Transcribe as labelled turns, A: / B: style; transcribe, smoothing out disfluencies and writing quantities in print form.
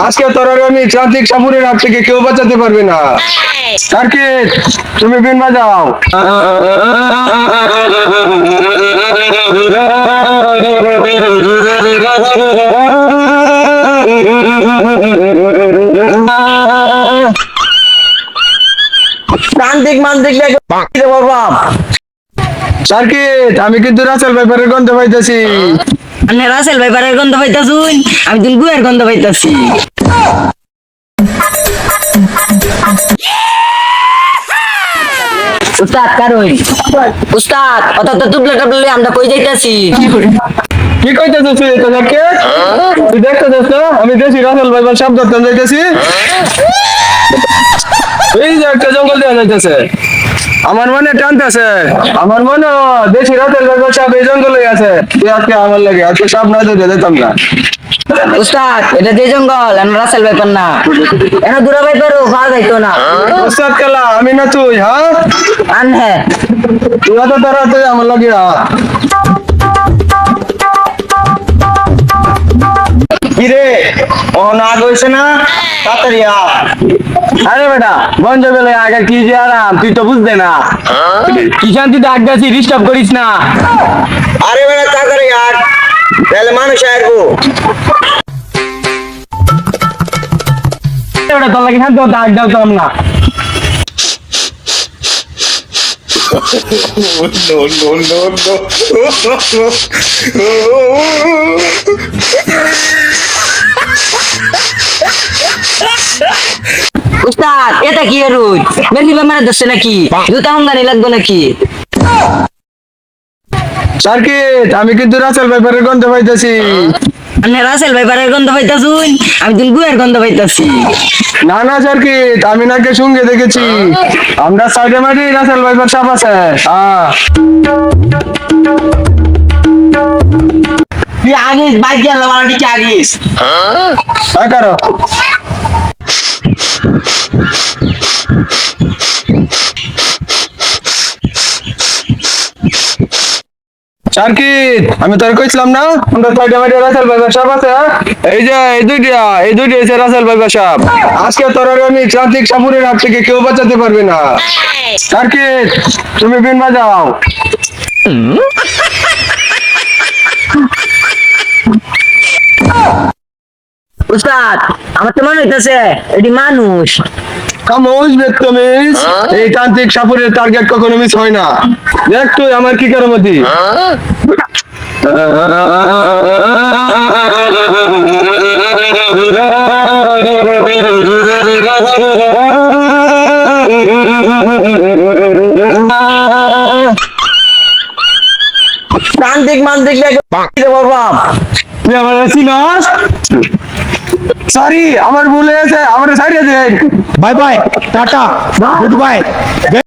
A: আজকে তোর আর আমি ট্রাফিক সাপুরের হাত থেকে কেউ বাঁচাতে পারবে না। সার্কিট, তুমি বিন বাজাও।
B: প্রান্তিক মান্তিক লেগে বলবাম।
A: সার্কিট, আমি কিন্তু রাসেল ভাইপারের গন্ধ পাইতেছি।
B: আমি রাসেল ভাইপারের গন্ধ পাইতাছুন, আমি দিলগুয়ের গন্ধ পাইতাছি। উস্তাদ কারুই উস্তাদ অত তো টুবলে টুবলে আমরা কই যাইতাছি।
A: কি কইতেছিস তুই? তো সার্কিট, তুই দেখতেছিস না আমি দেশি রাসেল ভাইপার সাপ ধরতে যাইতেছি। এই যে একটা জঙ্গল দেওয়া যাইতেছে, আমার মনে টানতেছে, আমার মনে দেশি রাসেল ভাইপার সাপ এই জঙ্গলে আছে। তুই আজকে আমার লাগে আজকে সাপ না ধরে যেতাম না।
B: উস্তাদ এটা যে জঙ্গল, আমরা রাসেল ভাইপার না। এনে দূরা ভাইপারও পাওয়া যাইতো না।
A: উস্তাদ কালা আমি না তুই, হ্যাঁ
B: আন হ্যাঁ
A: তুই এত তাড়াতাড়ি আমার লাগে কিরে ও না গইছে না তাড়াতাড়ি আ। আরে বেটা বন্ধ বেলে আগে কি যে আরাম তুই তো বুঝতে না কি শান্তি ডাক দাসি ডিস্টার্ব করিস না।
B: আরে বেটা তাড়াতাড়ি আট, তাহলে মানুষ আসবো।
A: বেটা তোর লাগে শান্তি ডাক দাও না।
B: উস্তাদ এটা কি রুই মেরি বেমারে দছে নাকি জুতা হুঙ্গানি লাগবে নাকি?
A: সার্কিট, আমি কিন্তু রাসেল ভাইপারের গন্ধ পাইতেছি।
B: আমি রাসেল ভাইপারের গন্ধ পাইতাছুন, আমি দিলগুয়ের গন্ধ পাইতাছি।
A: না না সার্কিট, আমি নাকি সঙ্গে দেখেছি আমরা সাইডে মাঠে রাসেল ভাইপার সাপ আছে। হ্যাঁ
B: তুই আগিস বাইক গেল মানে কি আগিস?
A: হ্যাঁ কারো সার্কিট, আমি তোর কইছিলাম না আমরা সাইডে মাঠে রাসেল ভাইপার সাপ আছে। এই যে এই দুইটা হচ্ছে রাসেল ভাইপার সাপ। আজকে তোর আর আমি ট্রাফিক সাপুরের হাত থেকে কেউ বাঁচাতে পারবে না। সার্কিট, তুমি বিন বাজাও।
B: উস্তাদ আমার তো মনে হইতেছে এটি মানুষ।
A: খামোশ বেদতমিজ, এই তান্ত্রিক সাপুরের টার্গেট কখনো মিস হয় না। দেখ তুই আমার কি কারামতি।
B: প্রান্তিক মান্তিক লেগে বলবাম।
A: তুই আমার চিনস? সরি আমার ভুল হয়েছে, আমার সাইডে দেন। Bye bye, tata, good bye.